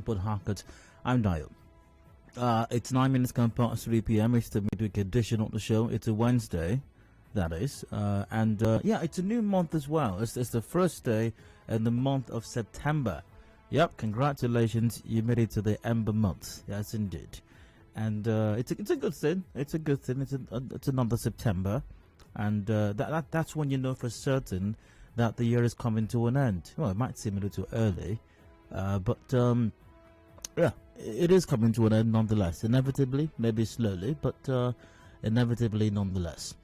Port Harcourt. I'm Dio. It's 9 minutes past 3 p.m. It's the midweek edition of the show. It's a Wednesday, that is. Yeah, it's a new month as well. It's the first day in the month of September. Yep, congratulations. You made it to the Ember month. Yes, indeed. And it's a good thing. It's a good thing. It's another September. And that's when you know for certain that the year is coming to an end. Well, it might seem a little early, but yeah, it is coming to an end nonetheless. Inevitably, maybe slowly, but inevitably nonetheless.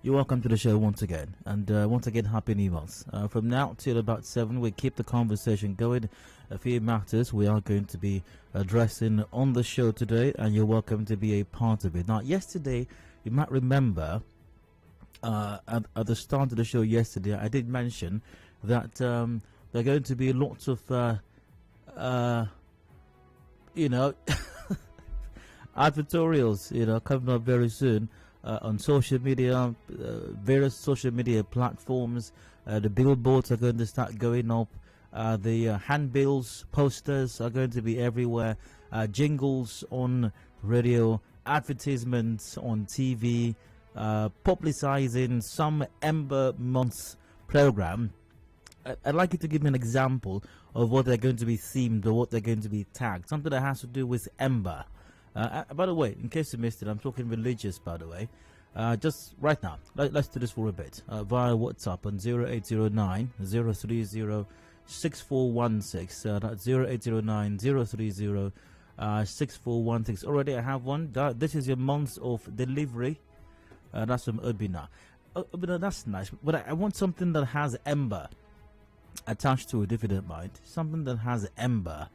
You're welcome to the show once again, and once again, happy new month. From now till about 7, we keep the conversation going. A few matters we are going to be addressing on the show today, and you're welcome to be a part of it. Now, yesterday, you might remember, at the start of the show yesterday, I did mention that there are going to be lots of, advertorials, coming up very soon on social media, various social media platforms. The billboards are going to start going up. The handbills, posters are going to be everywhere. Jingles on radio, advertisements on TV. Publicizing some Ember Month program. I'd like you to give me an example of what they're going to be themed or what they're going to be tagged. Something that has to do with Ember. By the way, in case you missed it, I'm talking religious, by the way. Just right now, let's do this for a bit. Via WhatsApp on 0809 030 6416. That's 0809 030 6416. Already I have one. This is your month of delivery. That's from Obina. Obina, that's nice. But I want something that has Ember attached to it, if you don't mind. Something that has Ember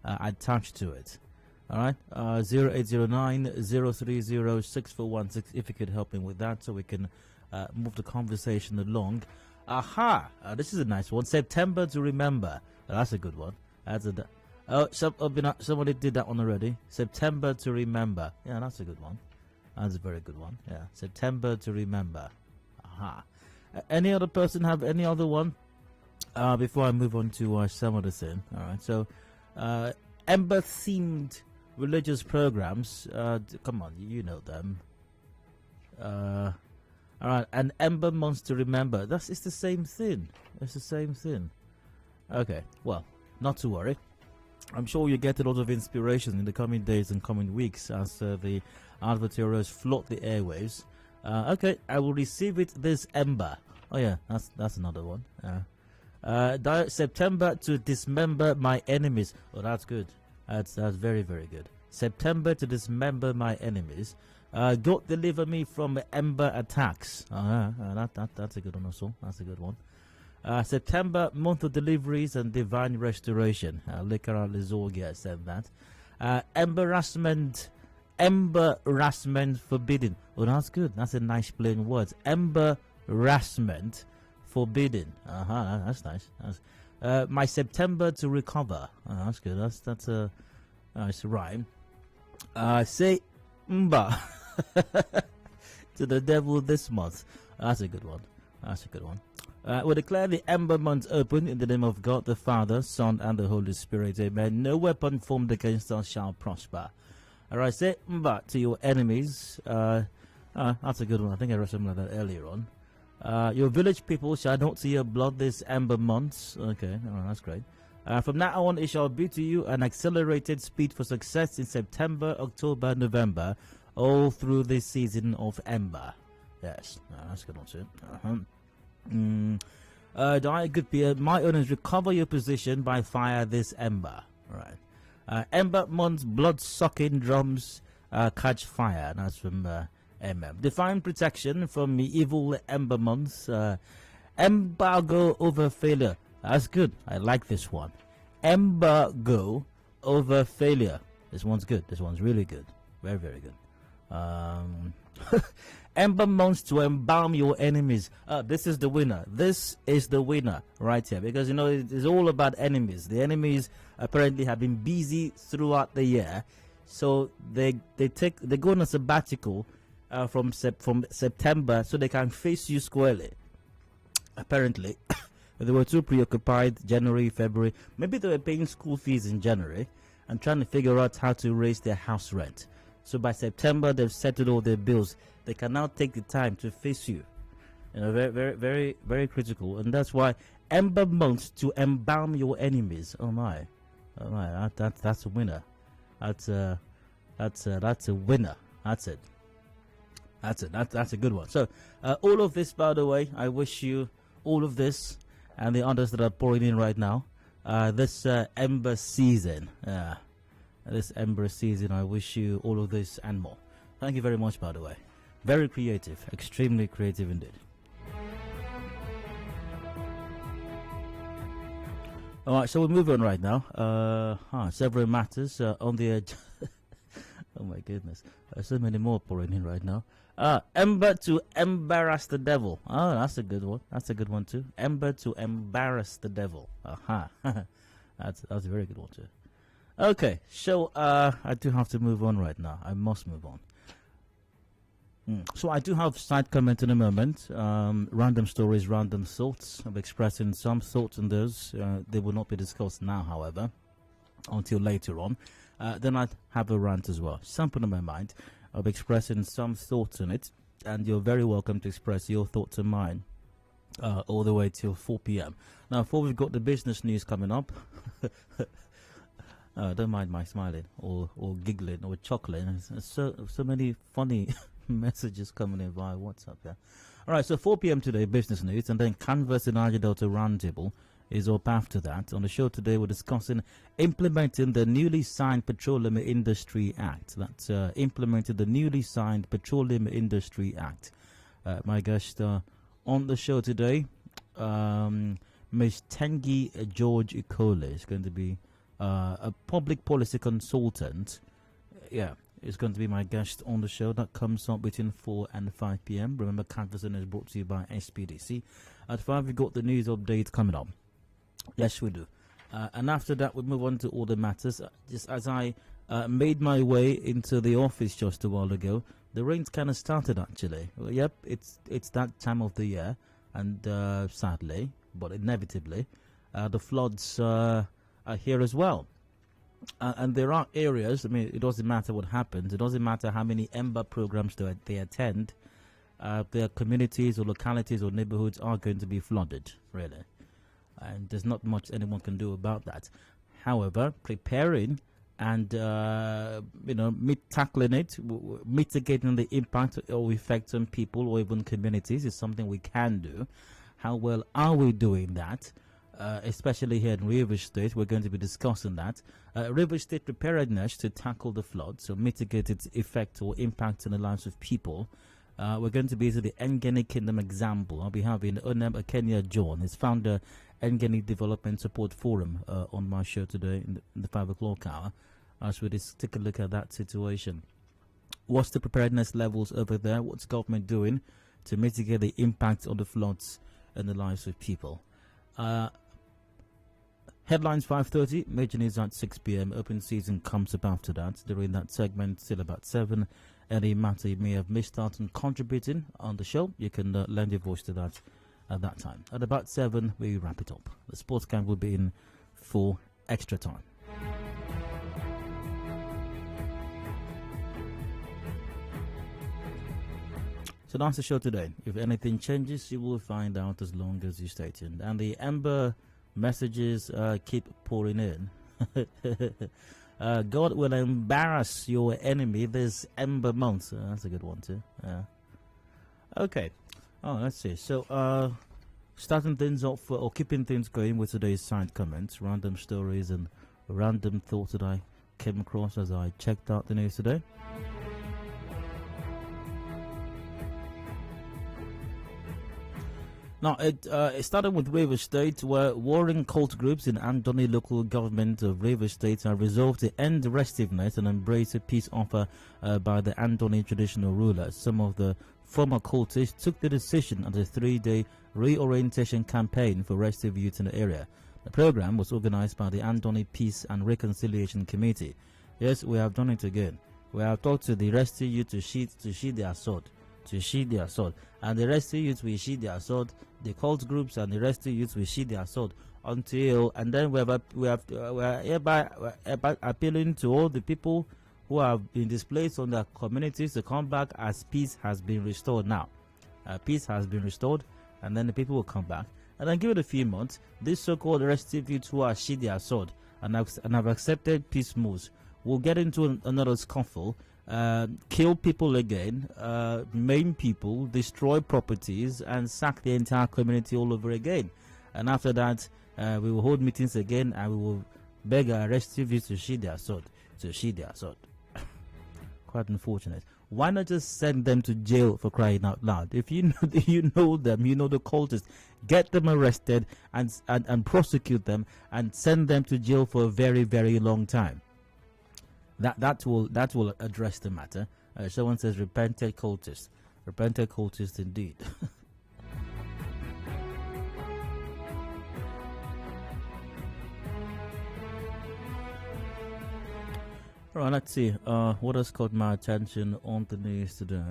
attached to it. All right. 0809 030 6416. If you could help me with that so we can move the conversation along. Aha. This is a nice one. September to remember. That's a good one. Somebody did that one already. September to remember. Yeah, that's a good one. That's a very good one. Yeah, September to remember. Aha. Any other person have any other one? Before I move on to some other thing. All right. So, Ember themed religious programs. Come on, you know them. All right. And Ember months to remember. It's the same thing. It's the same thing. Okay. Well, not to worry. I'm sure you get a lot of inspiration in the coming days and coming weeks as the advertorials float the airwaves. Okay, I will receive it this Ember. Oh yeah, that's another one. September to dismember my enemies. Oh, that's good. That's very, very good. September to dismember my enemies. God deliver me from Ember attacks. That's a good one also. That's a good one. September, month of deliveries and divine restoration. Lekara Lizorgia said that. Embarrassment forbidden. Oh, that's good. That's a nice plain words. Embarrassment forbidden. That's nice. My September to recover. That's good. That's a nice rhyme. Say mba to the devil this month. That's a good one. That's a good one. We declare the Ember month open in the name of God, the Father, Son, and the Holy Spirit. Amen. No weapon formed against us shall prosper. All right, say mba to your enemies. That's a good one. I think I read something like that earlier on. Your village people shall not see your blood this Ember months. Okay, all right, that's great. From now on, it shall be to you an accelerated speed for success in September, October, November, all through this season of Ember. Yes, that's a good one too. Good Pierre, my owners, recover your position by fire this Ember. Right. Ember months, blood sucking drums catch fire. That's from MM. Define protection from the evil Ember months. Embargo over failure. That's good. I like this one. Embargo over failure. This one's good. This one's really good. Very, very good. Ember months to embalm your enemies. This is the winner. This is the winner right here, because it's all about enemies. The enemies apparently have been busy throughout the year, so they go on a sabbatical from September so they can face you squarely. Apparently, They were too preoccupied January, February. Maybe they were paying school fees in January and trying to figure out how to raise their house rent. So by September, they've settled all their bills. They can now take the time to face you. You know, very, very, very, very critical. And that's why Ember months to embalm your enemies. Oh my, that's a winner. That's a winner. That's it. That's a good one. So all of this, by the way, I wish you all of this and the others that are pouring in right now. This Ember season. This Ember season, I wish you all of this and more. Thank you very much, by the way. Very creative, extremely creative indeed. All right, so we'll move on right now. Several matters on the edge. Oh my goodness, so many more pouring in right now. Ember to embarrass the devil. Oh, that's a good one. That's a good one too. Ember to embarrass the devil. That's a very good one too. Okay, so I do have to move on right now. I must move on. So I do have side comment in a moment. Random stories, random thoughts. I'm expressing some thoughts on those. They will not be discussed now, however, until later on. Then I have a rant as well. Something on my mind. I'll be expressing some thoughts on it, and you're very welcome to express your thoughts and mine all the way till 4 p.m. Now, before we've got the business news coming up, don't mind my smiling or giggling or chuckling. There's so many funny messages coming in via WhatsApp. Yeah. All right, so 4 p.m. today, business news, and then Canvas and Niger Delta Roundtable is up after that. On the show today, we're discussing implementing the newly signed Petroleum Industry Act. That's implemented the newly signed Petroleum Industry Act. My guest on the show today, Ms. Tengi George Ikole, is going to be a public policy consultant. Yeah, is going to be my guest on the show. That comes up between 4 and 5 p.m. Remember, Canvassing is brought to you by SPDC. At 5, we've got the news update coming up. Yes, we do. And after that, we move on to all the matters. Just as I made my way into the office just a while ago, the rain's kind of started, actually. Well, yep, it's that time of the year. And sadly, but inevitably, the floods are here as well. And there are areas, I mean, it doesn't matter what happens. It doesn't matter how many EMBA programs they attend. Their communities or localities or neighborhoods are going to be flooded, really. And there's not much anyone can do about that. However, preparing and, tackling it, mitigating the impact or effect on people or even communities is something we can do. How well are we doing that? Especially here in Rivers State, we're going to be discussing that. Rivers State preparedness to tackle the flood, so mitigate its effect or impact on the lives of people. We're going to be to the Ngeni Kingdom example. I'll be having Onem Akenya John, his founder, Ngeni Development Support Forum, on my show today in the 5 o'clock hour, as we just take a look at that situation. What's the preparedness levels over there? What's government doing to mitigate the impact of the floods and the lives of people? Headlines 5:30, major news at 6 p.m. Open season comes up after that. During that segment, still about 7. Any matter you may have missed out on contributing on the show, you can lend your voice to that at that time. At about 7, we wrap it up. The sports camp will be in for extra time. So that's the show today. If anything changes, you will find out as long as you stay tuned. And the Amber messages keep pouring in. God will embarrass your enemy this Ember month. That's a good one too. Okay. Oh, let's see. So, starting things off or keeping things going with today's side comments, random stories and random thoughts that I came across as I checked out the news today. Now, it started with Rivers State, where warring cult groups in Andoni local government of Rivers State are resolved to end restiveness and embrace a peace offer by the Andoni traditional rulers. Some of the former cultists took the decision as a 3-day reorientation campaign for restive youth in the area. The program was organized by the Andoni Peace and Reconciliation Committee. Yes, we have done it again. We have talked to the restive youth to sheath their sword, to sheathe their sword, and the rest of youth will sheathe their sword. The cult groups and the rest of youth will sheathe their sword until, and then we are hereby appealing to all the people who have been displaced from their communities to come back as peace has been restored now. Peace has been restored, and then the people will come back. And then give it a few months, these so-called restive youths who are sheathed their sword and have accepted peace moves will get into another scuffle, kill people again, maim people, destroy properties, and sack the entire community all over again. And after that, we will hold meetings again, and we will beg our restive youths to sheathe their sword. Quite unfortunate. Why not just send them to jail, for crying out loud? If you know them, you know the cultists, get them arrested and prosecute them and send them to jail for a very, very long time. That will address the matter. Someone says repented cultists indeed. All right, let's see. What has caught my attention on the news today?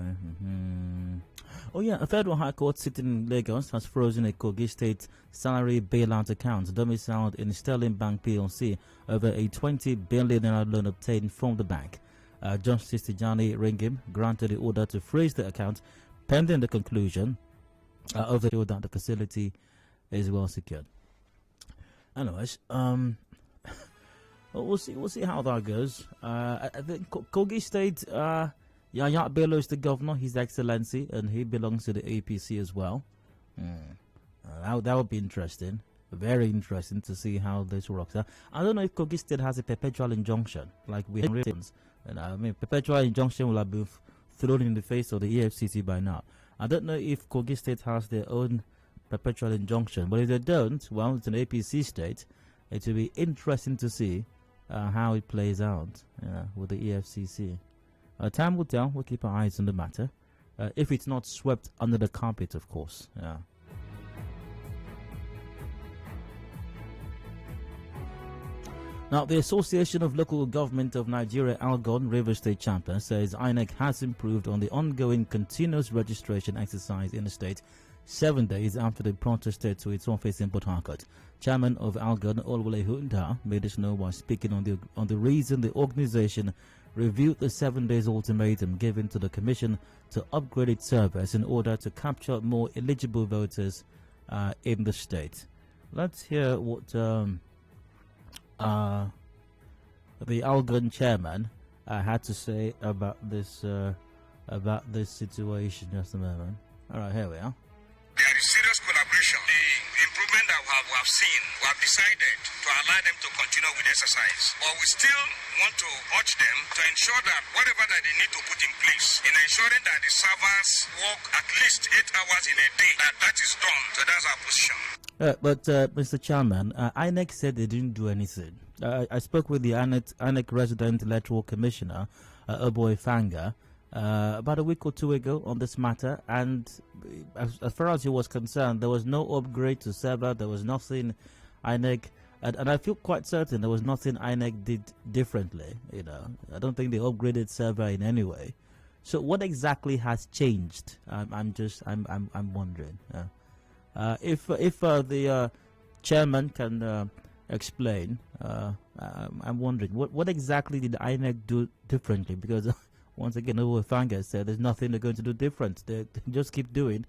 Oh yeah, a federal high court sitting in Lagos has frozen a Kogi State salary bailout account domiciled in Sterling Bank PLC over a 20 billion loan obtained from the bank. Justice Tijani Ringim granted the order to freeze the account pending the conclusion of the deal that the facility is well secured. Anyways, we'll see how that goes. I think Kogi State, Yaya Bello is the governor, His Excellency, and he belongs to the APC as well. That would be interesting. Very interesting to see how this works out. I don't know if Kogi State has a perpetual injunction like we have. And I mean, perpetual injunction will have been thrown in the face of the EFCC by now. I don't know if Kogi State has their own perpetual injunction, but if they don't, well, it's an APC state. It will be interesting to see how it plays out with the EFCC. Time will tell. We'll keep our eyes on the matter. If it's not swept under the carpet, of course. Yeah. Now, the Association of Local Government of Nigeria, Algon, Rivers State Chapter, says INEC has improved on the ongoing continuous registration exercise in the state 7 days after they protested to its office in Port Harcourt. Chairman of Algon, Olwale Hunta, made this known while speaking on the reason the organization reviewed the 7 days ultimatum given to the commission to upgrade its servers in order to capture more eligible voters in the state. Let's hear what the Algon chairman had to say about this situation. Just a moment. All right, here we are. There is serious collaboration. The improvement that we have seen, we have decided to allow them to continue with the exercise. But we still want to urge them to ensure that whatever that they need to put in place in ensuring that the servers work at least 8 hours in a day, that is done. So that's our position. But Mr. Chairman, INEC said they didn't do anything. I spoke with the INEC resident electoral commissioner, Oboy Fanga, about a week or two ago on this matter, and as far as he was concerned, there was no upgrade to server. There was nothing INEC, and I feel quite certain there was nothing INEC did differently. You know, I don't think they upgraded server in any way. So what exactly has changed? I'm wondering. If the chairman can explain, I'm wondering what exactly did INEC do differently? Because once again, Fanga said there's nothing they're going to do different. They just keep doing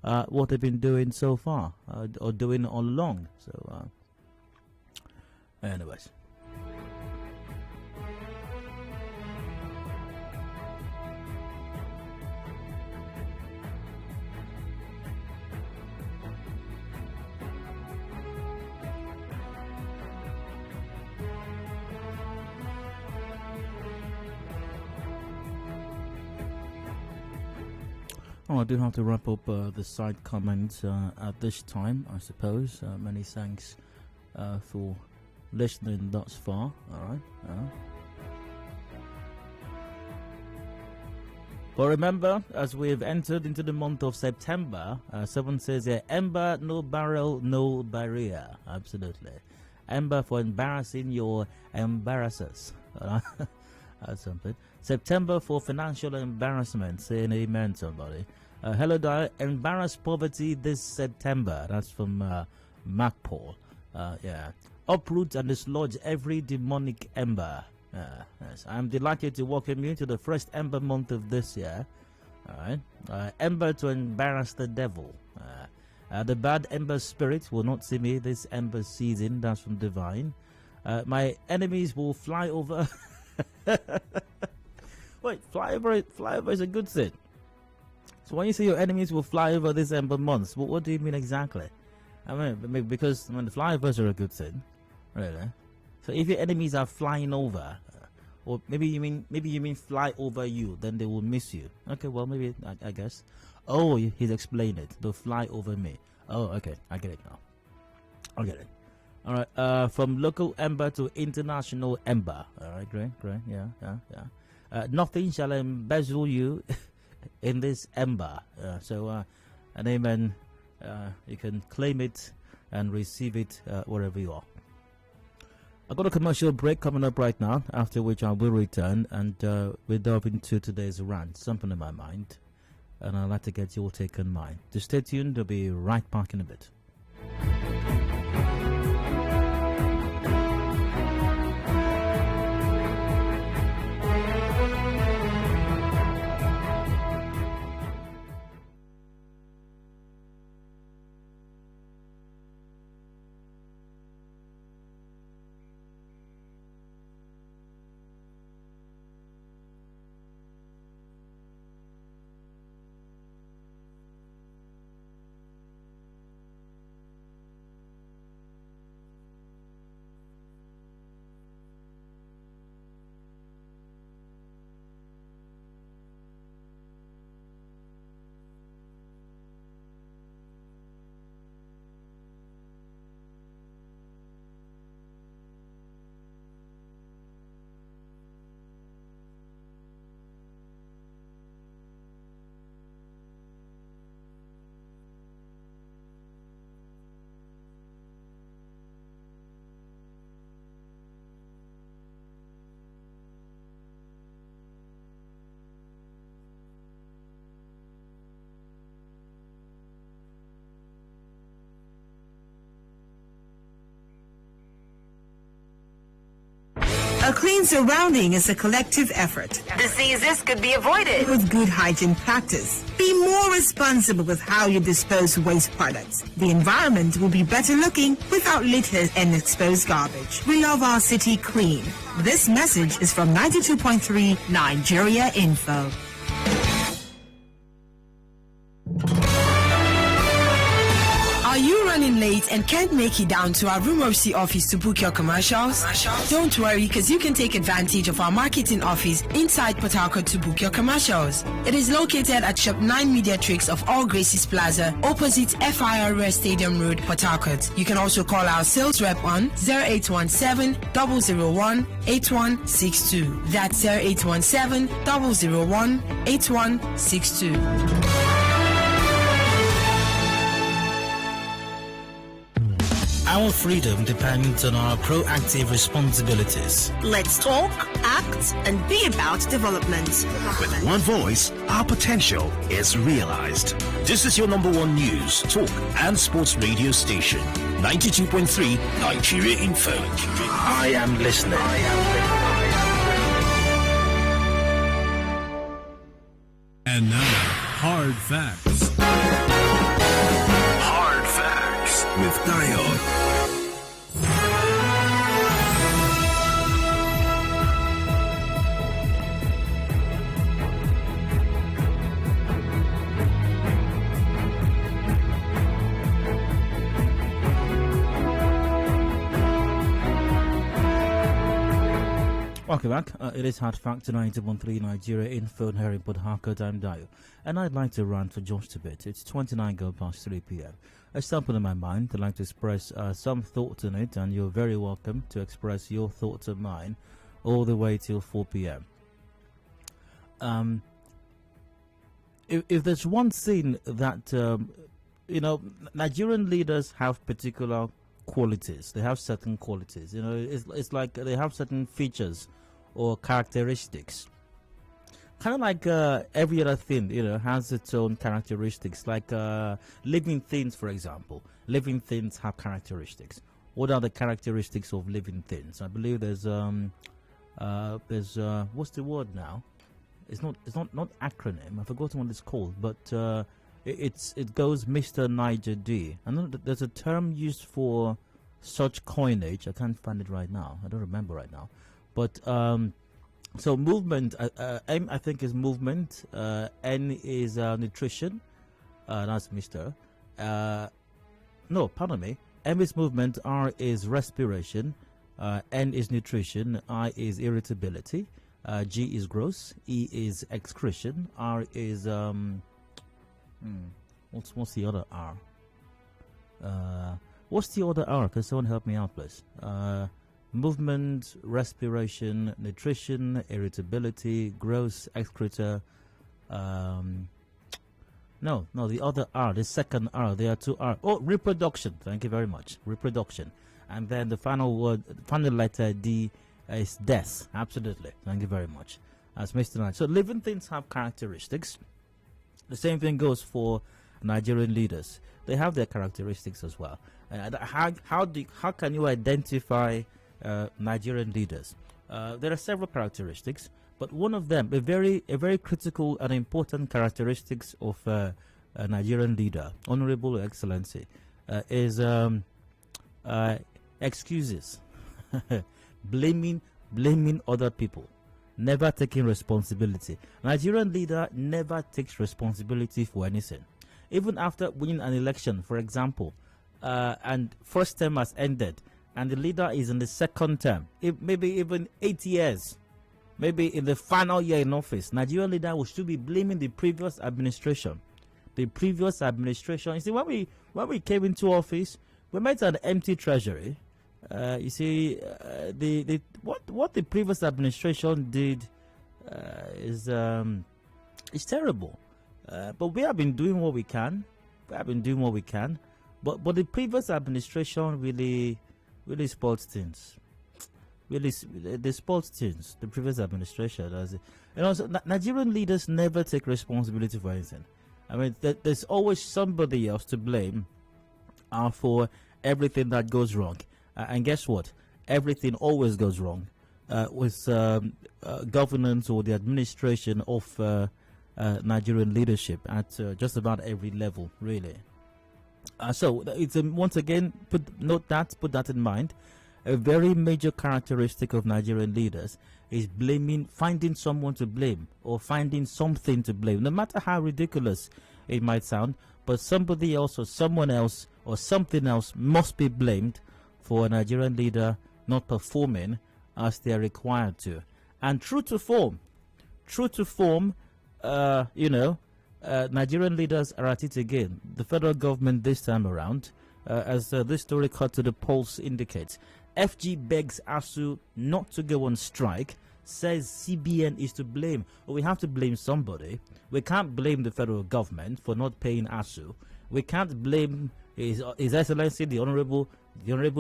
what they've been doing so far, or doing all along. So, anyways. Oh, I do have to wrap up the side comments at this time, I suppose. Many thanks for listening thus far. All right. But remember, as we've entered into the month of September, someone says here, Ember, no barrel, no barrier. Absolutely. Ember for embarrassing your embarrassers. Something. September for financial embarrassment. Say an amen, somebody. Hello, Dyer. Embarrassed poverty this September. That's from Mark Paul. Yeah. Uproot and dislodge every demonic ember. Yes. I'm delighted to welcome you to the first ember month of this year. All right. Ember to embarrass the devil. The bad ember spirit will not see me this ember season. That's from Divine. My enemies will fly over. Wait, fly over is a good thing. So when you say your enemies will fly over this ember months, what do you mean exactly? I mean, because the flyovers are a good thing, really. So if your enemies are flying over, or maybe you mean fly over you, then they will miss you. Okay, well maybe I guess. Oh, he's explained it. They'll fly over me. Oh, okay, I get it now. I get it. All right, from local ember to international ember. All right, great, yeah. Nothing shall embezzle you in this ember. So, an amen. You can claim it and receive it wherever you are. I've got a commercial break coming up right now, after which I will return and we'll delve into today's rant, something in my mind, and I'd like to get your take on mine. Just stay tuned, I'll be right back in a bit. A clean surrounding is a collective effort. Diseases could be avoided with good hygiene practice. Be more responsible with how you dispose waste products. The environment will be better looking without litter and exposed garbage. We love our city clean. This message is from 92.3 Nigeria Info. Are you running late and can't make it down to our Rumorsi office to book your commercials? Don't worry, because you can take advantage of our marketing office inside Port Harcourt to book your commercials. It is located at Shop 9 Mediatrix of All Graces Plaza, opposite FIRS Stadium Road, Port Harcourt. You can also call our sales rep on 0817 001 8162. That's 0817 001 8162. Our freedom depends on our proactive responsibilities. Let's talk, act, and be about development. With one voice, our potential is realized. This is your number one news, talk, and sports radio station. 92.3 Nigeria Info. I am listening. And now, hard facts. Hard facts with Dion. Welcome back. It is Hard Fact 91.3 Nigeria Info here in Port Harcourt. I'm Dio, and I'd like to rant for just a bit. It's 29 go past 3 p.m. A sample in my mind. I'd like to express some thoughts on it, and you're very welcome to express your thoughts on mine all the way till 4 p.m. If there's one thing that Nigerian leaders have particular qualities. They have certain qualities. It's like they have certain features or characteristics. Kind of like every other thing, has its own characteristics. Like living things, for example. Living things have characteristics. What are the characteristics of living things? I believe there's what's the word now? It's not acronym. I've forgotten what it's called, but it goes Mr. Niger D. I know that there's a term used for such coinage. I can't find it right now. I don't remember right now. But so movement, M I think is movement. N is nutrition. That's Mr. No, pardon me. M is movement. R is respiration. N is nutrition. I is irritability. G is gross. E is excretion. R is what's the other R? What's the other R? Can someone help me out, please? Movement, respiration, nutrition, irritability, gross, excreta. No, the other R, the second R. There are two R. Oh, reproduction. Thank you very much. Reproduction. And then the final word, final letter D is death. Absolutely. Thank you very much. As Mr. Knight. So living things have characteristics. The same thing goes for Nigerian leaders. They have their characteristics as well. How can you identify Nigerian leaders? There are several characteristics, but one of them, a very critical and important characteristics of a Nigerian leader, Honorable Excellency, is excuses, blaming other people, never taking responsibility. Nigerian leader never takes responsibility for anything. Even after winning an election, for example, and first term has ended, and the leader is in the second term, maybe even 8 years, maybe in the final year in office, Nigerian leader will still be blaming the previous administration. The previous administration. You see, when we came into office, we met an empty treasury. You see, what the previous administration did is terrible. But we have been doing what we can. But the previous administration really spoiled things. They spoiled things. The previous administration, so Nigerian leaders never take responsibility for anything. I mean, there's always somebody else to blame for everything that goes wrong. And guess what? Everything always goes wrong with governance or the administration of Nigerian leadership at just about every level, really. So it's once again, put that in mind. A very major characteristic of Nigerian leaders is finding someone to blame or finding something to blame, no matter how ridiculous it might sound. But somebody else or someone else or something else must be blamed for a Nigerian leader not performing as they are required to. And true to form, Nigerian leaders are at it again. The federal government this time around, as this story cut to the pulse indicates, FG begs ASUU not to go on strike, says CBN is to blame. Well, we have to blame somebody. We can't blame the federal government for not paying ASUU. We can't blame His Excellency, the Honorable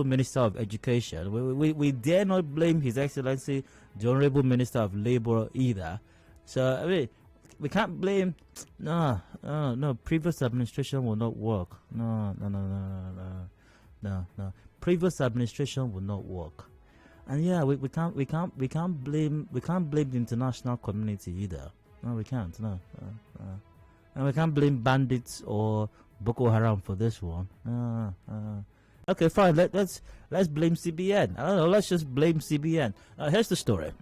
Minister of Education. We dare not blame His Excellency, the Honorable Minister of Labor either. So, I mean, we can't blame. No. Previous administration will not work. No. Previous administration will not work. And yeah, we can't blame the international community either. No, we can't. No. And we can't blame bandits or Boko Haram for this one. Okay, fine. Let's blame CBN. I don't know. Let's just blame CBN. Here's the story.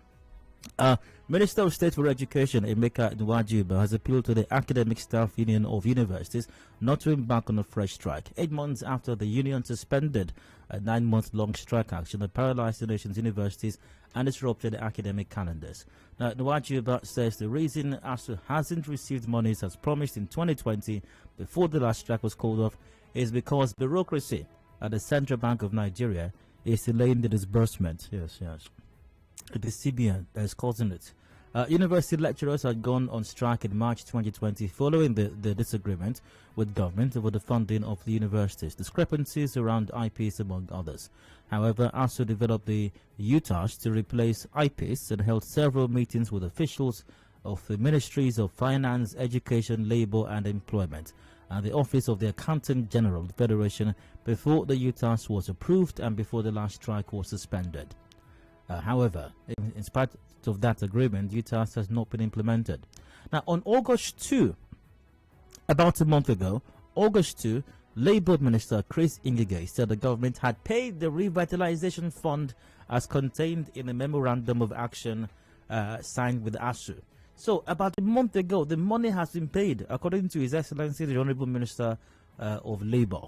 Minister of State for Education Emeka Nwajuba has appealed to the Academic Staff Union of Universities not to embark on a fresh strike. 8 months after the union suspended a 9-month-long strike action that paralyzed the nation's universities and disrupted academic calendars. Now, Nwajuba says the reason ASUU hasn't received monies as promised in 2020 before the last strike was called off is because bureaucracy at the Central Bank of Nigeria is delaying the disbursement. Yes. It is CBN that is causing it. University lecturers had gone on strike in March 2020 following the disagreement with government over the funding of the universities, discrepancies around IPs among others. However, ASUU developed the UTAS to replace IPs and held several meetings with officials of the Ministries of Finance, Education, Labour and Employment and the Office of the Accountant General of the Federation before the UTAS was approved and before the last strike was suspended. However, in spite of that agreement, UTAS has not been implemented. Now, on August 2, about a month ago, August 2, Labour Minister Chris Ngige said the government had paid the revitalization fund as contained in a memorandum of action signed with ASUU. So, about a month ago, the money has been paid, according to His Excellency the Honourable Minister of Labour.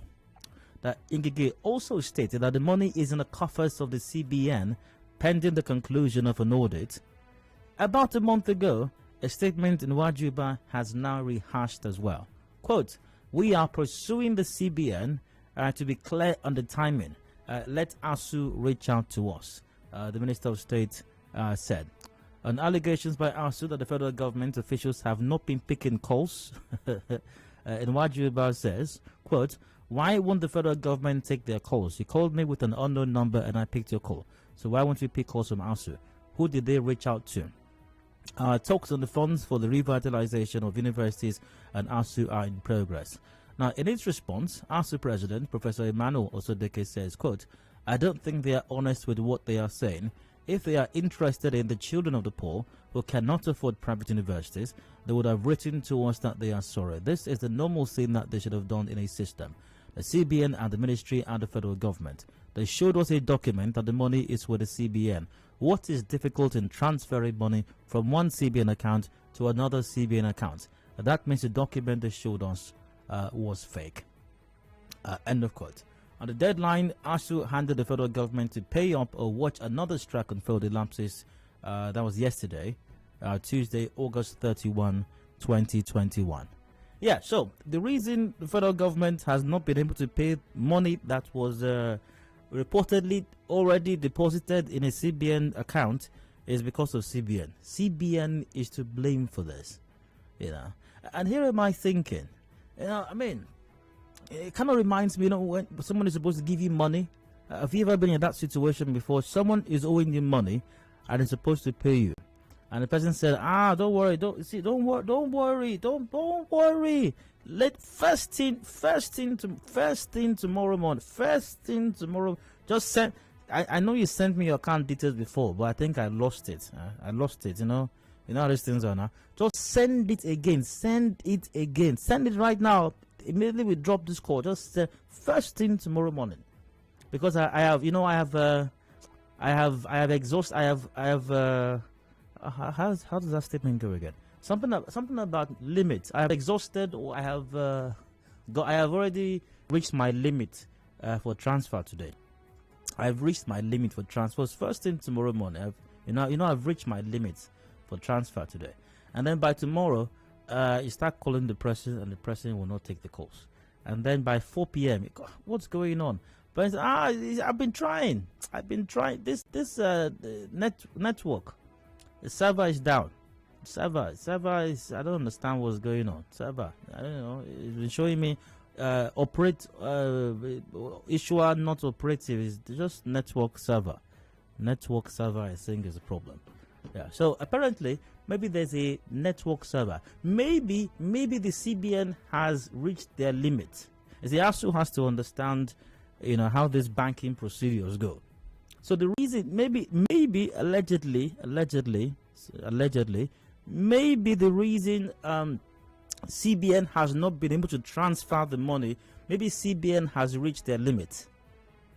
That Ngige also stated that the money is in the coffers of the CBN pending the conclusion of an audit. About a month ago, a statement in Wajuba has now rehashed as well. Quote, "We are pursuing the CBN to be clear on the timing. Let ASUU reach out to us," the Minister of State said. On allegations by ASUU that the federal government officials have not been picking calls, in Wajuba says, quote, "Why won't the federal government take their calls? You called me with an unknown number and I picked your call. So why won't you pick calls from ASUU? Who did they reach out to?" Talks on the funds for the revitalization of universities and ASUU are in progress. Now, in its response, ASUU President Professor Emmanuel Osodeke says, quote, "I don't think they are honest with what they are saying. If they are interested in the children of the poor who cannot afford private universities, they would have written to us that they are sorry. This is the normal thing that they should have done in a system. The CBN and the ministry and the federal government. They showed us a document that the money is with the CBN. What is difficult in transferring money from one CBN account to another CBN account? That means the document they showed us was fake." End of quote. On the deadline, ASUU handed the federal government to pay up or watch another strike unfold in lapses. That was yesterday, Tuesday, August 31, 2021. Yeah, so the reason the federal government has not been able to pay money that was reportedly already deposited in a CBN account is because of CBN. CBN is to blame for this, you know. And here am I thinking, you know, I mean, it kind of reminds me, you know, when someone is supposed to give you money. Have you ever been in that situation before? Someone is owing you money and is supposed to pay you, and the person said, "Don't worry, don't worry. Let first thing tomorrow morning. First thing tomorrow. Just send. I know you sent me your account details before, but I think I lost it. You know how these things are now. Just send it again. Send it right now. Immediately we drop this call. Just first thing tomorrow morning, because I have how does that statement go again? Something about limits. I have exhausted, or I have already reached my limit for transfer today. I've reached my limit for transfers first thing tomorrow morning. I've reached my limit for transfer today, and then by tomorrow, you start calling the person, and the person will not take the calls. And then by 4 p.m., what's going on? But I've been trying. This network, the server is down. Server is. I don't understand what's going on. Server, I don't know. It's been showing me issuer not operative. Is just network server. Network server, I think, is a problem. Yeah. So apparently, maybe there's a network server. Maybe the CBN has reached their limit. The ASUU has to understand, you know, how these banking procedures go. So the reason, maybe allegedly, maybe the reason CBN has not been able to transfer the money, maybe CBN has reached their limit.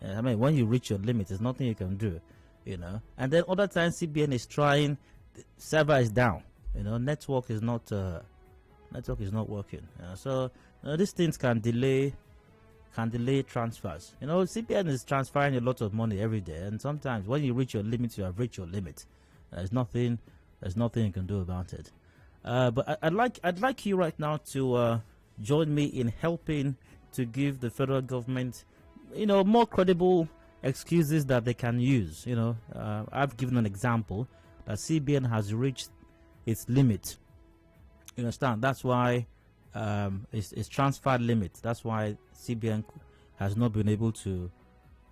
I mean, when you reach your limit, there's nothing you can do, you know. And then other times CBN is trying, the server is down, you know, network is not working. So these things can delay transfers. You know, CBN is transferring a lot of money every day, and sometimes when you reach your limit, you have reached your limit. There's nothing you can do about it. But I'd like you right now to join me in helping to give the federal government, you know, more credible excuses that they can use. You know, I've given an example that CBN has reached its limit. You understand? That's why it's transfer limit. That's why CBN has not been able to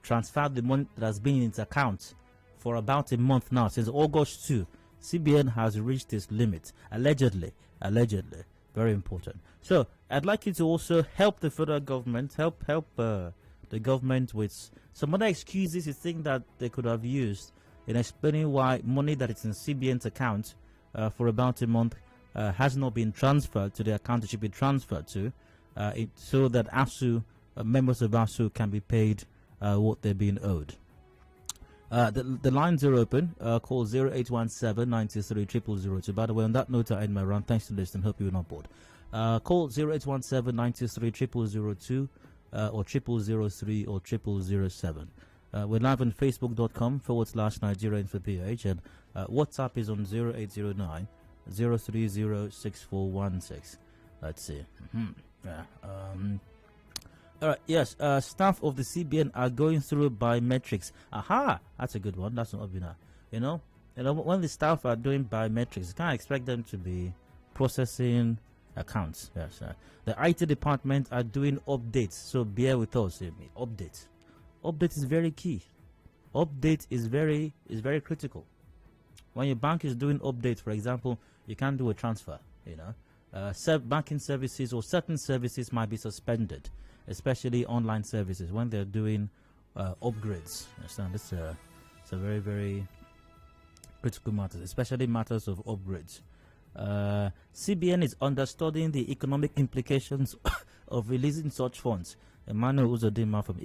transfer the money that has been in its account for about a month now. Since August 2, CBN has reached its limit. Allegedly. Very important. So I'd like you to also help the federal government, help the government with some other excuses you think that they could have used in explaining why money that is in CBN's account for about a month has not been transferred to the account it should be transferred to, so that ASUU, members of ASUU can be paid what they're being owed. The lines are open. Call 0817 93 0002. By the way, on that note, I end my round. Thanks to listening. Hope you're on board. Call 0817 93 0002 or 0003 or 0007. We're live on Facebook.com/Nigeria Info PH, and WhatsApp is on 0809 030 6416. Let's see. All right, yes, staff of the CBN are going through biometrics. Aha, that's a good one. That's not been you know, when the staff are doing biometrics, you can't expect them to be processing accounts. Yes, the IT department are doing updates, so bear with us. Update is very key. Update is very critical. When your bank is doing updates, for example, you can't do a transfer. Banking services or certain services might be suspended, especially online services when they're doing upgrades. Understand? It's a very, very critical matter, especially matters of upgrades. CBN is understudying the economic implications of releasing such funds. Emmanuel Uzodinma from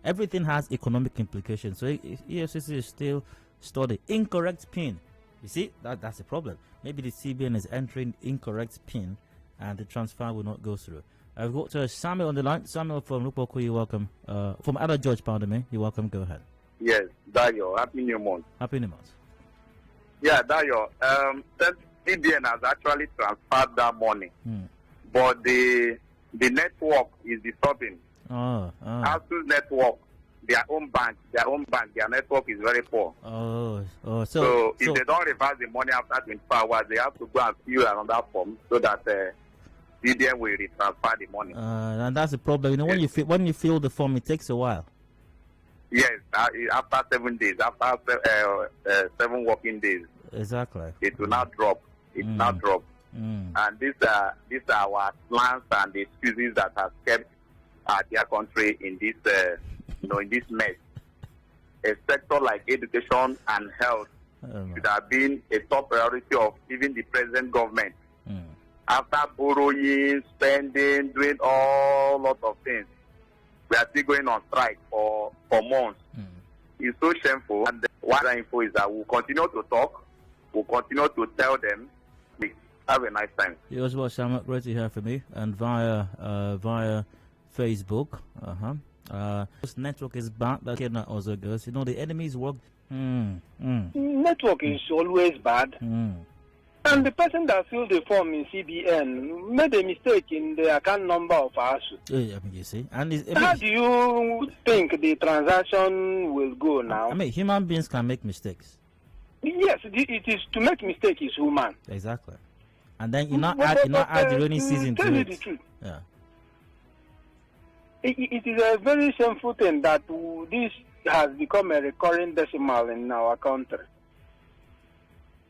everything has economic implications, so EFCC is still studying incorrect PIN. You see, that's the problem. Maybe the CBN is entering incorrect PIN, and the transfer will not go through. I've got Samuel on the line. Samuel from Rupoku, you're welcome. From Ada George, pardon me. You're welcome. Go ahead. Yes, Dayo. Happy New Month. Happy New Month. Yeah, Dayo. CBN has actually transferred that money, but the network is disturbing. ASUU network, their own bank, their network is very poor. So if they don't reverse the money after 24 hours, they have to go and fill another form so that CBN will transfer the money. And that's the problem. You know, when you fill the form, it takes a while. Yes, after 7 days, after 7 working days. Exactly. It will not drop. It will not drop. And these are our plans and the excuses that have kept their country in this, in this mess. A sector like education and health should have been a top priority of even the present government. After borrowing, spending, doing all lots of things, we are still going on strike for months. It's so shameful. And what the info is that we'll continue to talk, we'll continue to tell them. Have a nice time. You as well, Sam. Great to hear from you. And via Facebook. This network is bad. That Kenya also goes. You know, the enemies work. Network is always bad. And the person that filled the form in CBN made a mistake in the account number of ASUU. Yeah, I mean, you see. And how do you think the transaction will go now? I mean, human beings can make mistakes. Yes, it is to make mistake is human. Exactly. And then you not add the rainy season to it. The truth. Yeah. It is a very shameful thing that this has become a recurring decimal in our country.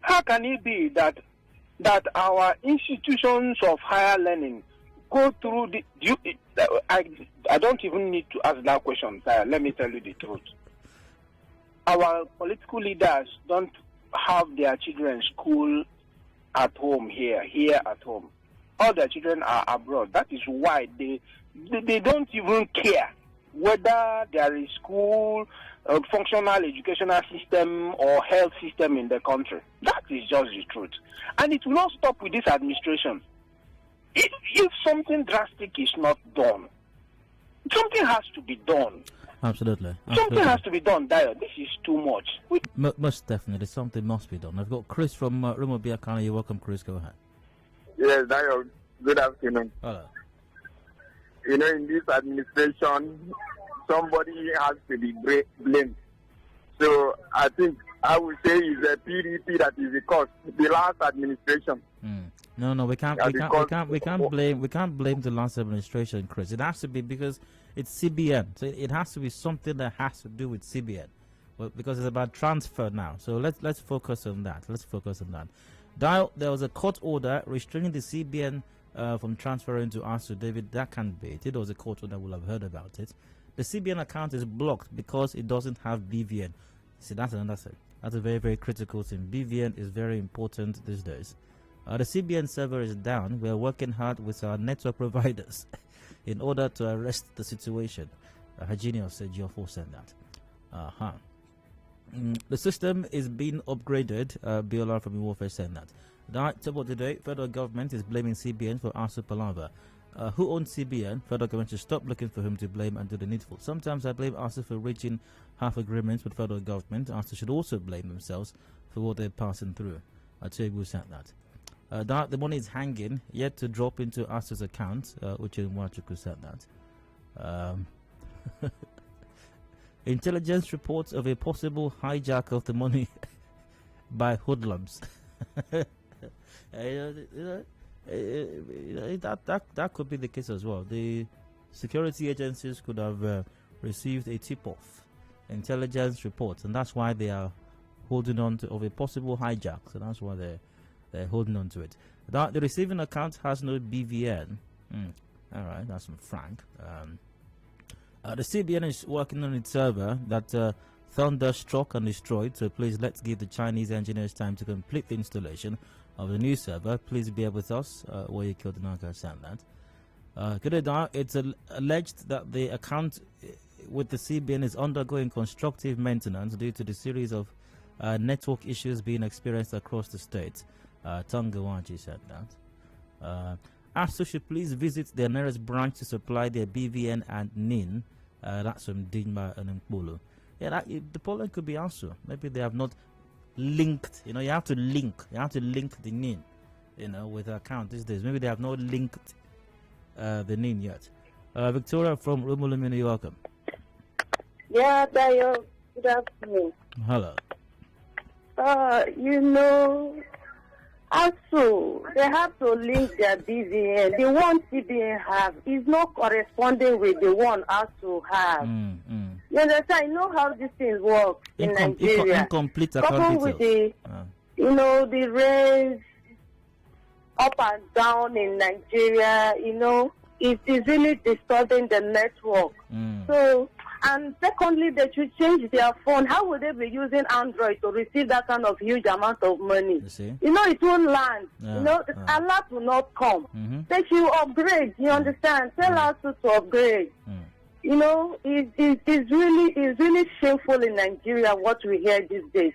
How can it be that our institutions of higher learning go through I don't even need to ask that question. Let me tell you the truth. Our political leaders don't have their children school at home here at home. All their children are abroad. That is why they don't even care whether there is school, functional educational system or health system in the country. That is just the truth. And it will not stop with this administration. If something drastic is not done, something has to be done. Absolutely. Something has to be done, Dio. This is too much. Most definitely, something must be done. I've got Chris from Rumo Biakana. You're welcome, Chris. Go ahead. Yes, Dio. Good afternoon. Hello. You know, in this administration, somebody has to be blamed. So I think I would say it's a PDP that is the cause. The last administration. No, we can't blame the last administration, Chris. It has to be because it's CBN. So it has to be something that has to do with CBN. Well, because it's about transfer now. So let's focus on that. There was a court order restraining the CBN from transferring to ASUU. David, that can't be it. It was a court order, we'll have heard about it. The CBN account is blocked because it doesn't have BVN. See, that's another thing. That's a very, very critical thing. BVN is very important these days. The CBN server is down. We are working hard with our network providers in order to arrest the situation. Hajinio said Geoffrey said that. The system is being upgraded. BLR from Warfare said that. Right, about today, federal government is blaming CBN for ASUU palaver. Who owns CBN? Federal government should stop looking for him to blame and do the needful. Sometimes I blame ASUU for reaching half agreements with federal government. ASUU should also blame themselves for what they're passing through. Atiegu said that. The money is hanging, yet to drop into ASUU's account, which is Mwachuku said that. Intelligence reports of a possible hijack of the money by hoodlums. That could be the case as well. The security agencies could have received a tip-off, intelligence reports, and that's why they are holding on to a possible hijack. So that's why they're holding on to it. The receiving account has no BVN. All right, that's from Frank. The CBN is working on its server that Thunder struck and destroyed. So please, let's give the Chinese engineers time to complete the installation of the new server. Please bear with us. Where you killed Naga said that. It's alleged that the account with the CBN is undergoing constructive maintenance due to the series of network issues being experienced across the state. Tangawaji said that. ASUU should please visit their nearest branch to supply their BVN and NIN. That's from Dinma and Mbulu. Yeah, the problem could be ASUU. Maybe they have not linked. You have to link. You have to link the NIN, with the account these days. Maybe they have not linked the NIN yet. Victoria from Rumulumini, you're welcome. Yeah, Dayo. Good afternoon. Hello. ASUU, they have to link their BVN. The one CBN have is not corresponding with the one ASUU have. You understand? You know how these things work in Nigeria. Incomplete account with the, the raise up and down in Nigeria, it is really disturbing the network. So, and secondly, they should change their phone. How would they be using Android to receive that kind of huge amount of money? It won't land. A lot will not come. They should upgrade. You understand? Tell us to upgrade. It's really shameful in Nigeria what we hear these days.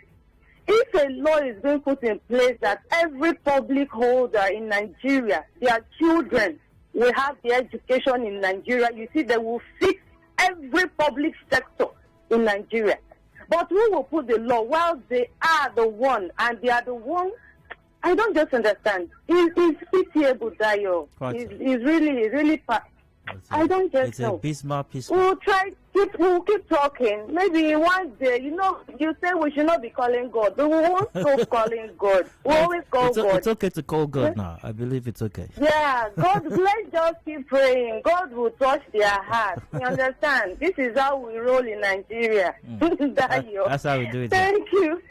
If a law is being put in place that every public holder in Nigeria, their children will have the education in Nigeria, you see, they will fix every public sector in Nigeria. But who will put the law while they are the one and they are the one? I don't just understand. It's pitiable, Dayo. It's really I don't just know. It's a Bismarck. We'll keep talking. Maybe one day, you say we should not be calling God. But we won't stop calling God. We always call God. It's okay to call God now. I believe it's okay. Yeah, God, let's just keep praying. God will touch their heart. You understand? This is how we roll in Nigeria. That's how we do it. Thank you.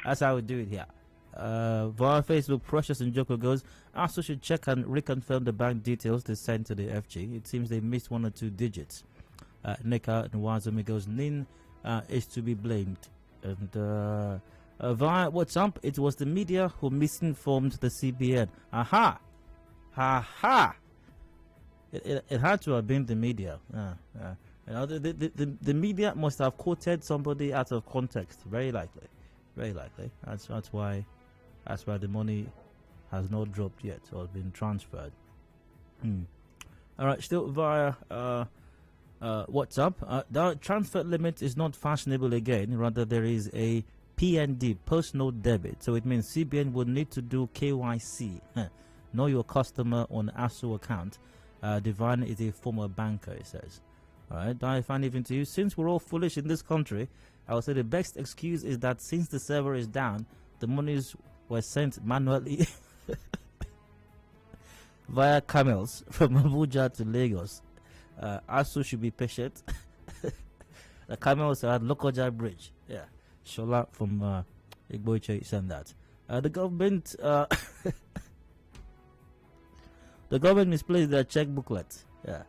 That's how we do it here. Via Facebook, Precious and Joko goes, ASUU should check and reconfirm the bank details they sent to the FG. It seems they missed 1 or 2 digits. Neka and Wazumi goes, NIN is to be blamed. And via WhatsApp, it was the media who misinformed the CBN. Aha! It had to have been the media. The media must have quoted somebody out of context. Very likely. That's why the money has not dropped yet or been transferred. All right, still via WhatsApp. The transfer limit is not fashionable again. Rather, there is a PND, post-note debit. So it means CBN will need to do KYC. Know your customer on ASUU account. Divine is a former banker, it says. All right, I find even to you, since we're all foolish in this country, I would say the best excuse is that since the server is down, the monies were sent manually via camels from Abuja to Lagos. ASUU should be patient. The camels are at Lokoja Bridge. Yeah, Shola from Igboche sent that. The government the government misplaced their check booklet. Yeah.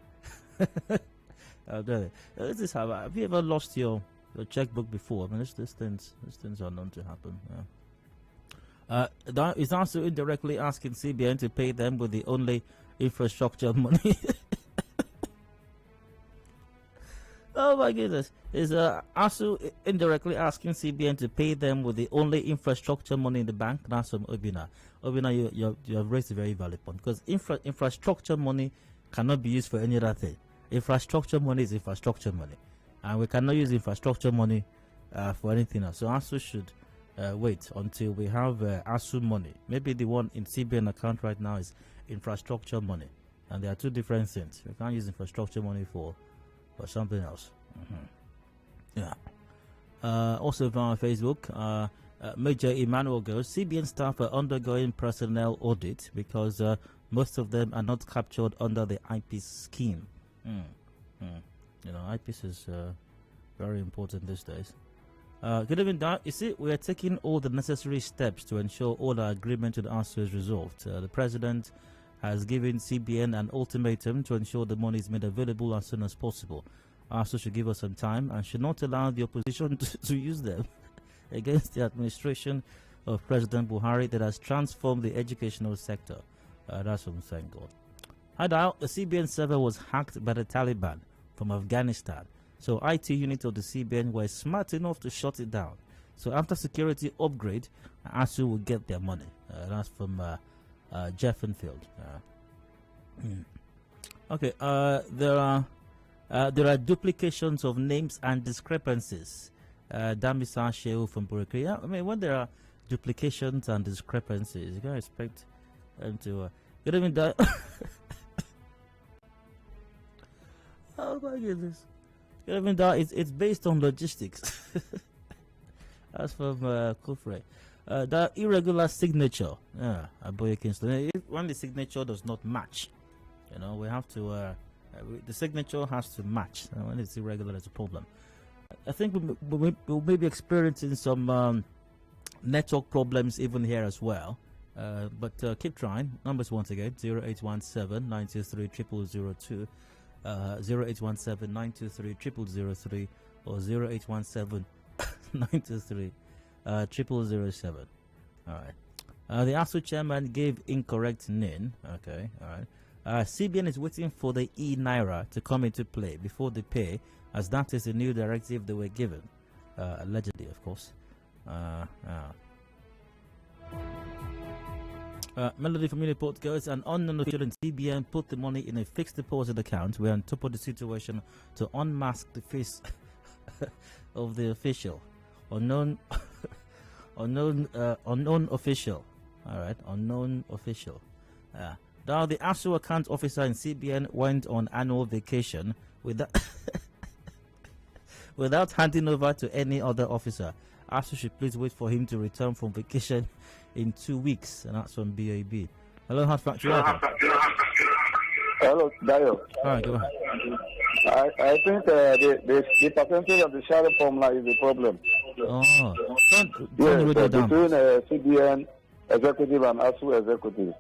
This is how, have you ever lost your checkbook before? I mean, these things are known to happen. Yeah. That is also indirectly asking CBN to pay them with the only infrastructure money. Oh my goodness. Is also indirectly asking CBN to pay them with the only infrastructure money in the bank? That's from Obina. Obina, you have raised a very valid point, because infrastructure money cannot be used for any other thing. Infrastructure money is infrastructure money, and we cannot use infrastructure money for anything else. So ASUU should wait until we have ASUU money. Maybe the one in CBN account right now is infrastructure money, and there are two different things. We can't use infrastructure money for something else. Yeah. Also via Facebook, Major Emmanuel goes, CBN staff are undergoing personnel audit because most of them are not captured under the IPIS scheme. You know, IPIS is very important these days. Good evening, Dad. You see, we are taking all the necessary steps to ensure all our agreement with ASUU is resolved. The President has given CBN an ultimatum to ensure the money is made available as soon as possible. ASUU should give us some time and should not allow the opposition to use them against the administration of President Buhari that has transformed the educational sector. That's from Thank God. Hi, Dial. The CBN server was hacked by the Taliban from Afghanistan. So IT units of the CBN were smart enough to shut it down. So after security upgrade, ASUU will get their money. That's from Jeffenfield. Okay, there are duplications of names and discrepancies. Damisa Sheu from Burikri. Yeah, I mean, when there are duplications and discrepancies, you can expect them to. Good evening, oh my goodness. Good evening, it's based on logistics. That's from Kufre. The irregular signature. Yeah, Aboye Kingston. When the signature does not match, you know, we have to. The signature has to match. When it's irregular, it's a problem. I think we may be experiencing some network problems even here as well. But keep trying. Numbers once again: 0817 923 0002, 0817 923 0003, or 0817 923 0007. All right. The ASUU chairman gave incorrect NIN. Okay. All right. CBN is waiting for the e-Naira to come into play before they pay, as that is the new directive they were given, allegedly, of course. Melody from Uniport goes, an unknown official in CBN put the money in a fixed deposit account. We're on top of the situation to unmask the face of the official. Unknown official. All right, unknown official. Now, the ASUU account officer in CBN went on annual vacation without handing over to any other officer. ASUU should please wait for him to return from vacation in 2 weeks, and that's from BAB. Hello, Hard Factory. Hello, Dayo. All right, go ahead. I think the percentage of the sharing formula is the problem. Oh, between CBN executive and ASUU executive.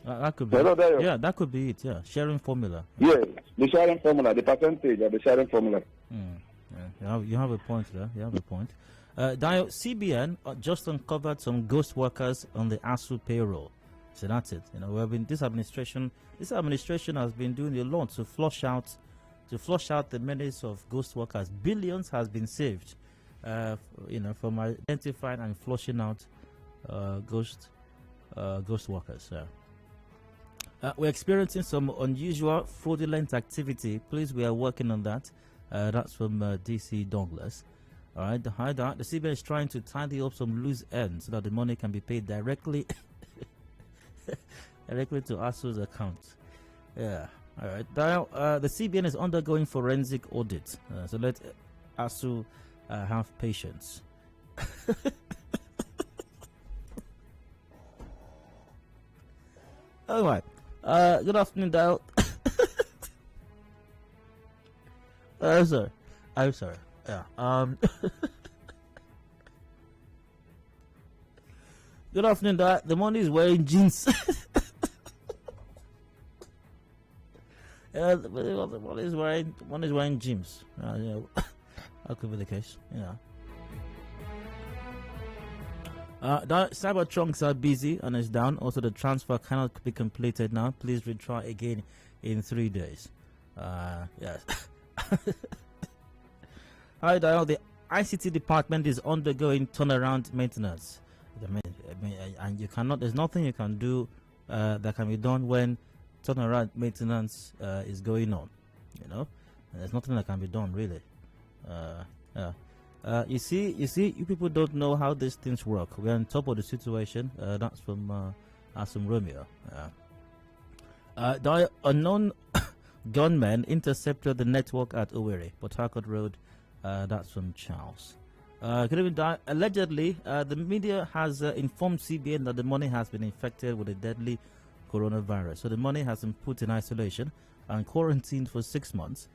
That could be. Hello, Dayo. Yeah, that could be it. Yeah, sharing formula. Yes, the sharing formula, the percentage of the sharing formula. Yeah, you have a point there. You have a point. Dayo, CBN just uncovered some ghost workers on the ASUU payroll. So that's it. You know, we've been this administration has been doing a lot to flush out the menace of ghost workers. Billions has been saved, from identifying and flushing out ghost workers. We're experiencing some unusual fraudulent activity. Please, we are working on that. That's from DC Douglas. All right, the CBN is trying to tidy up some loose ends so that the money can be paid directly to ASUU's account. Yeah. All right. Now, the CBN is undergoing forensic audit. So let ASUU have patience. All right. Good afternoon, Dial. Sorry. I'm sorry. Yeah. Good afternoon, Dial. The money is wearing jeans. One is wearing jeans. That could be the case. Cyber trunks are busy and is down. Also, the transfer cannot be completed now. Please retry again in 3 days. Yes. Hi, Dial. The ICT department is undergoing turnaround maintenance. And you cannot. There's nothing you can do that can be done when turnaround maintenance is going on. There's nothing that can be done really. You see, you people don't know how these things work. We're on top of the situation. That's from Romeo. The unknown gunmen intercepted the network at Owerri, Port Harcourt Road. That's from Charles. Good evening, allegedly, the media has informed CBN that the money has been infected with a deadly coronavirus. So the money has been put in isolation and quarantined for 6 months.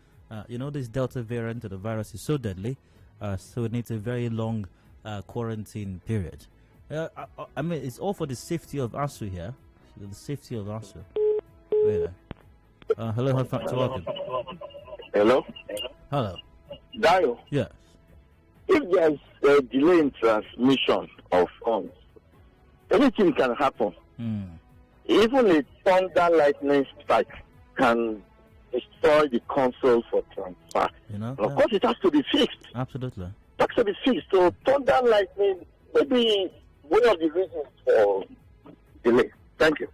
This Delta variant of the virus is so deadly, so it needs a very long quarantine period. I mean, it's all for the safety of ASUU here. The safety of ASUU. Really. Hello, welcome. Hello? Hello. Dayo? Yes. If there's a delay in transmission of funds, anything can happen. Even a thunder lightning strike can destroy the console for transfer. Of course, it has to be fixed. Absolutely. It has to be fixed. So thunder lightning may be one of the reasons for delay. Thank you.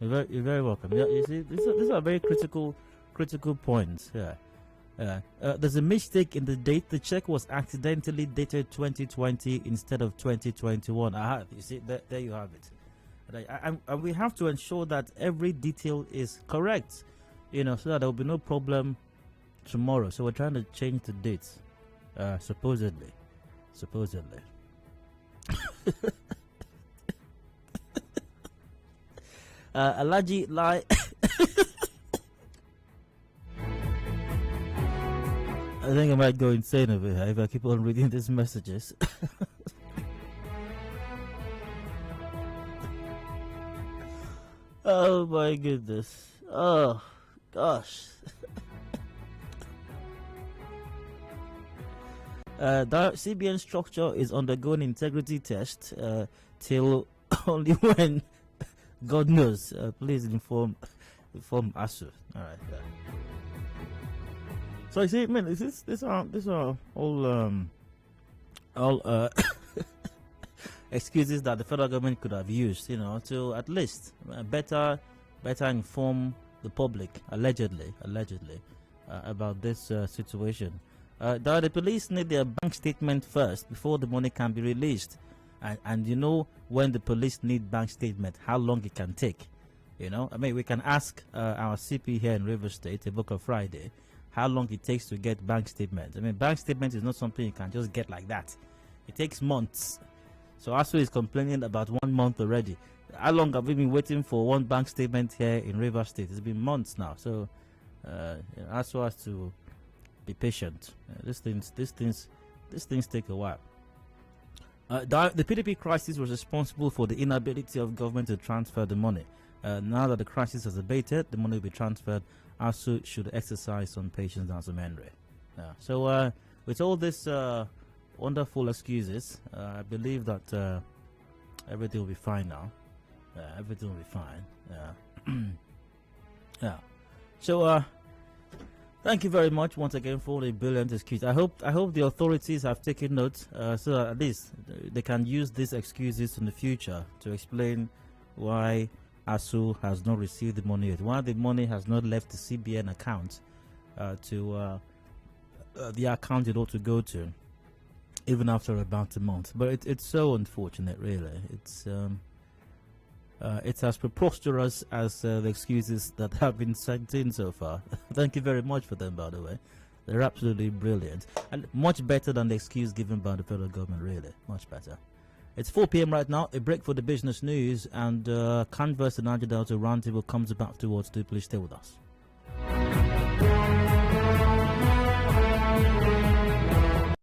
You're very welcome. Yeah, you see, these are very critical points. Yeah. There's a mistake in the date. The check was accidentally dated 2020 instead of 2021. You see, there you have it. And we have to ensure that every detail is correct, so that there will be no problem tomorrow. So we're trying to change the dates, supposedly. Alaji lie. I think I might go insane over here if I keep on reading these messages. Oh my goodness. Oh gosh. The CBN structure is undergoing integrity test till only when God knows. Please inform ASUU. All right. So you see, these are all excuses that the federal government could have used, to at least better inform the public, allegedly, about this situation. The police need their bank statement first before the money can be released, and when the police need bank statement, how long it can take. We can ask our CP here in River State, Ebuka Friday, how long it takes to get bank statements. Bank statement is not something you can just get like that. It takes months. So ASUU is complaining about 1 month already. How long have we been waiting for one bank statement here in River State? It's been months now. So ASUU has to be patient. These things take a while. The PDP crisis was responsible for the inability of government to transfer the money. Now that the crisis has abated, the money will be transferred. ASUU should exercise some patience and some memory. So with all this wonderful excuses, I believe that everything will be fine now. Everything will be fine. Yeah. So thank you very much once again for the brilliant excuse. I hope the authorities have taken note, so that at least they can use these excuses in the future to explain why ASUU has not received the money yet, why the money has not left the CBN account to the account it ought to go to, even after about a month. But it's so unfortunate, really. It's as preposterous as the excuses that have been sent in so far. Thank you very much for them, by the way. They're absolutely brilliant. And much better than the excuse given by the federal government, really. Much better. It's 4 p.m. right now. A break for the business news. And Canvas and Adedayo Roundtable comes back towards 2. Please stay with us.